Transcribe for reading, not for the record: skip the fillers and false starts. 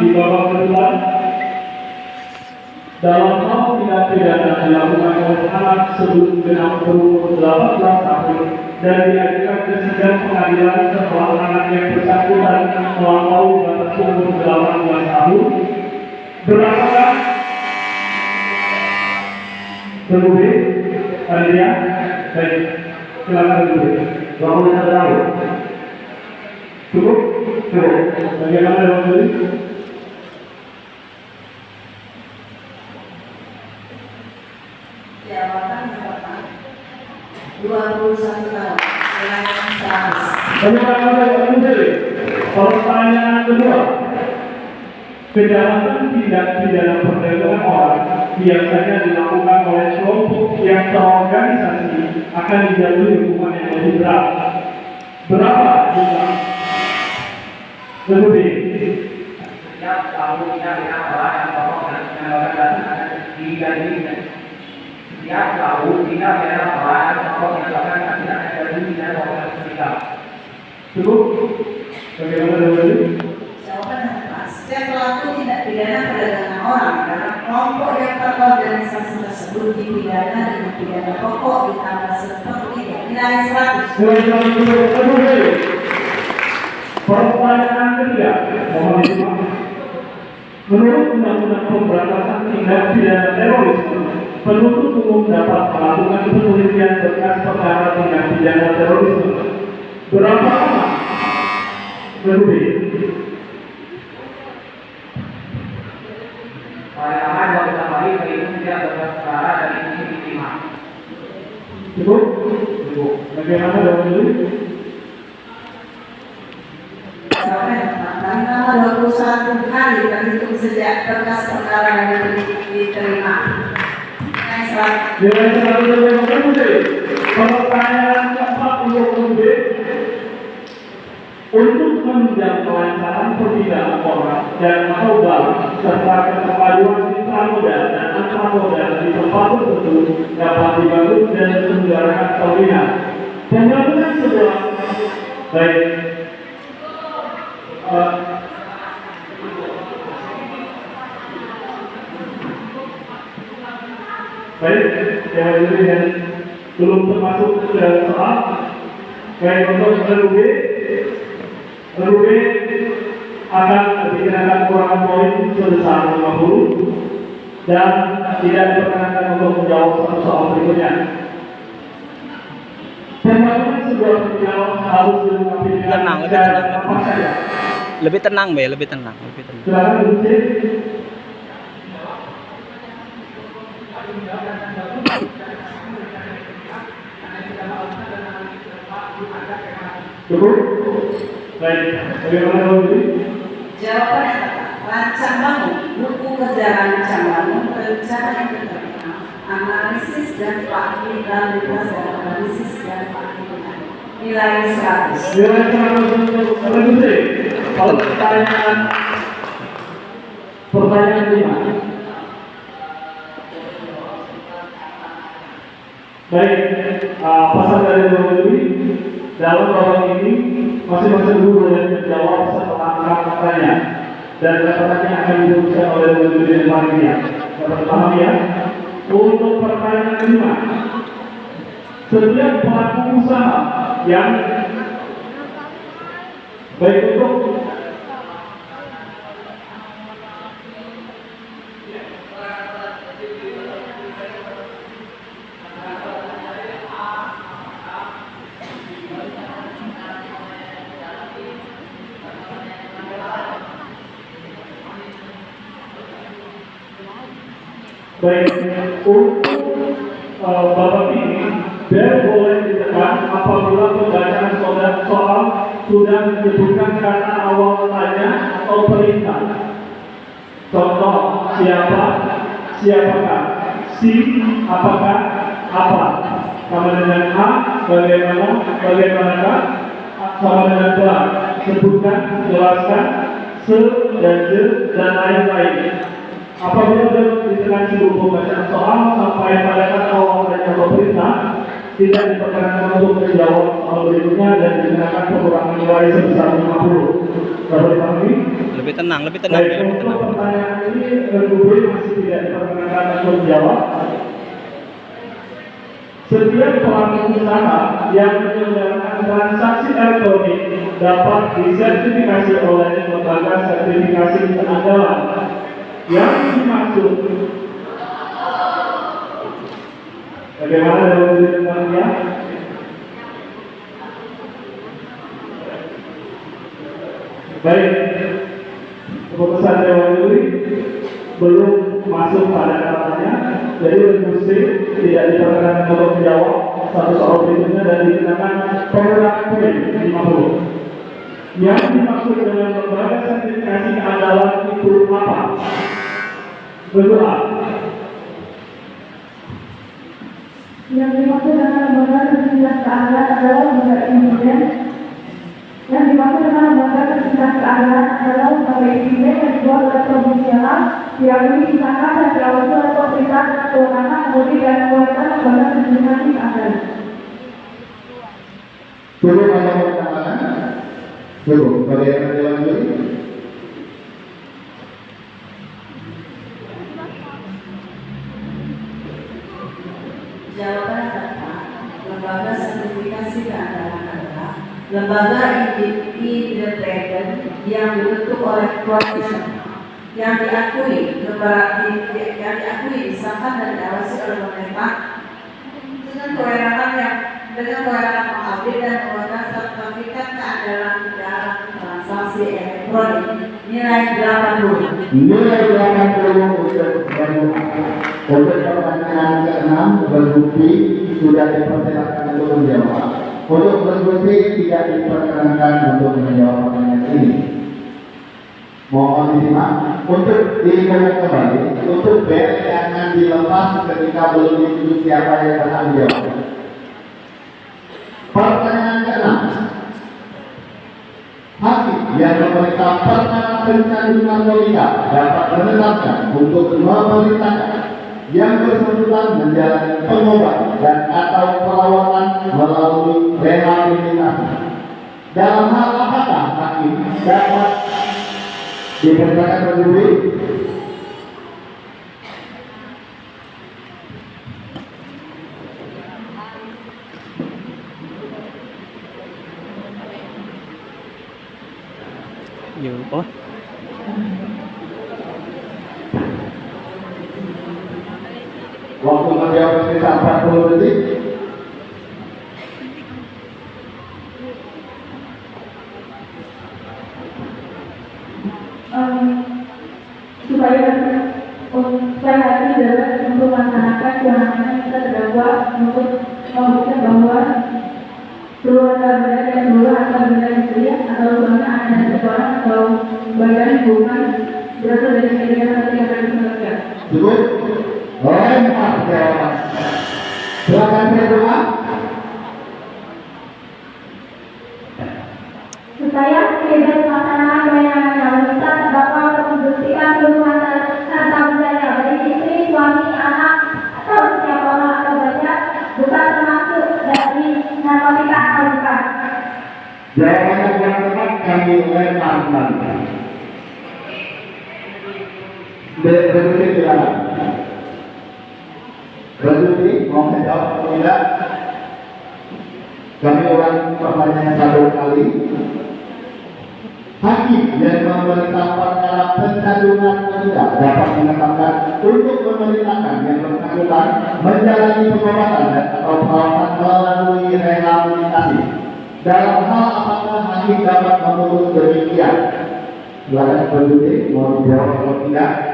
di babak kedua, dalam hal tindak pidana dilakukan oleh anak sebelum genap berumur 18 tahun dan diajukan ke sidang pengadilan setelah anak yang bersangkutan melampaui batas umur 18 tahun, berapakah Terlebih, Adria, baik, silakan dulu. 21 tahun. Cukup? Cukup. Bagaimana dengan diri? Jawaban pertama 21 tahun. Silakan 100. Bagaimana dengan diri? Pertanyaan kedua. Kejahatan tindak pidana perdagangan orang biasanya dilakukan oleh kelompok yang terorganisasi akan dijatuhi hukuman yang lebih berat. Berapa jumlah? Lebih. Setiap tahun tindak pidana orang yang terorganisasi akan diganti. Setiap tahun tindak pidana orang yang terorganisasi akan diganti dan organisasi. Cukup? Bagaimana dengan diri? Jawaban apa? Setiap pelaku tindak pidana perdagangan orang dalam kelompok yang terorganisasi tersebut dipidana dengan pidana pokok ditambah seperti nilai 100. Pertanyaan ketiga, mohon disimak. Menurut Undang-Undang Pemberantasan Tindak Pidana Terorisme, penuntut umum dapat melakukan penelitian berkas perkara tindak pidana terorisme. Berapa lama? Lebih. Paling lama 2 kali berhitung tidak berperkara dari sisi diterima. Cukup? Cukup. Bagaimana dengan diri? Jawaban paling lama 21 kali terhitung sejak berkas perkara yang diterima. Nilai 100. Nilai 100 lebih. Pertanyaan keempat untuk lebih. Untuk menunjang kelancaran perpindahan orang dan atau bank serta keterpaduan intramoda dan antramoda di tempat tertentu dapat dibangun dan diselenggarakan terminal. Pembangunan sebuah baik yang ini yang belum termasuk ke soal baik untuk Rubi akan dikenakan kurangan poin sebesar 50 dan tidak diperkenankan untuk menjawab satu soal berikutnya. Pembangunan sebuah terminal harus dilengkapi dengan apa saja? Lebih tenang, Be, lebih tenang. Silakan duduk. Cukup? Baik, bagaimana dulu? Jawaban apa? Rancang bangun, buku kerja rancang bangun, rencana yang diterima, analisis dan akuntabilitas dan analisis dan perhitungan. Nilai 100. Nilai 100 untuk lebih. Kalau pertanyaan 5. Baik, pasal dari lebih dalam bawah ini masing-masing guru boleh menjawab setelah kata-katanya dan kata-katanya akan dirumuskan oleh guru dan panitia. Dapat paham ya? Untuk pertanyaan 5, setiap pelaku usaha yang baik untuk untuk babak ini bel boleh ditekan apabila pembacaan soal sudah menyebutkan kata awal tanya atau perintah. Contoh, siapa, siapakah, si, apakah, apa. Sama dengan A, bagaimana, bagaimanakah, sama dengan B, sebutkan, jelaskan, se, dan je, dan lain-lain. Apabila ditekan sebelum pembacaan soal sampai pada kata awal tanya atau perintah, tidak diperkenankan untuk menjawab soal berikutnya dan dikenakan pengurangan nilai sebesar 50. Dapat dipahami? Lebih tenang, Baik, lebih untuk tenang. pertanyaan ini publik masih tidak diperkenankan untuk menjawab. Setiap pelaku usaha yang menyelenggarakan transaksi elektronik dapat disertifikasi oleh lembaga sertifikasi keandalan yang dimaksud. Bagaimana dengan dirinya? Baik, keputusan Dewan Juri belum masuk pada katanya, jadi industri tidak diperkenankan untuk menjawab satu soal berikutnya dan dikenakan pengurangan poin 50. Yang dimaksud dengan lembaga sertifikasi keandalan itu apa? Bentuk A. Yang dimaksud dengan lembaga sertifikasi keandalan adalah lembaga independen. Yang dimaksud dengan lembaga sertifikasi keandalan adalah lembaga independen yang dibuat oleh profesional, diakui, disahkan dan diawasi oleh pemerintah dan kewenangan audit dan kualitas lembaga sertifikasi keandalan. Cukup ada pertanyaan? Cukup. Bagaimana Dewan Juri? Jawaban tepat, lembaga sertifikasi keandalan adalah lembaga independen yang dibentuk oleh profesional, yang diakui, disahkan dan diawasi oleh pemerintah dengan kewenangan mengaudit dan mengeluarkan sertifikat keandalan dalam transaksi elektronik nilai 80. Nilai 80 untuk pertanyaan ke-6 berbukti sudah dipersilakan untuk menjawab. Untuk berbukti tidak diperkenankan untuk menjawab pertanyaan ini. Mohon disimak. Untuk diingat kembali, untuk bel jangan dilepas ketika belum dituju siapa yang berhak menjawab. Pertanyaan ke-6. Hakim yang memeriksa perkara pencandu narkotika dapat menetapkan untuk memerintahkan yang bersangkutan menjalani pengobatan dan atau perawatan melalui rehabilitasi. Dalam hal apakah hakim dapat diperintahkan berdiri? Yo, oh. Waktu menjawab sekitar 40 detik. Supaya hati dapat untuk melaksanakan kewenangan kita terdakwa untuk membuktikan bahwa keluarga benda dan dua atau benda istri atau suami anak dan seseorang atau badan hubungan berasal dari kegiatan yang akan dilakukan. Cukup. Lempar jawaban. Silakan berdoa. Supaya tidak melaksanakan kewenangan yang kita terdakwa untuk membuktikan hubungan harta bendanya baik istri, suami, anak atau setiap orang atau benda bukan termasuk dari narkotika atau bukan. Jawabannya kurang tepat, kami lempar kembali. Berhenti silakan. Berhenti, mau menjawab atau tidak? Kami ulang pertanyaan satu kali. Hakim yang memeriksa perkara pencandu narkotika dapat menetapkan untuk memerintahkan yang bersangkutan menjalani pengobatan dan atau perawatan melalui rehabilitasi. Dalam hal apakah hakim dapat memutus demikian? Silakan berdiri, mau dijawab atau tidak?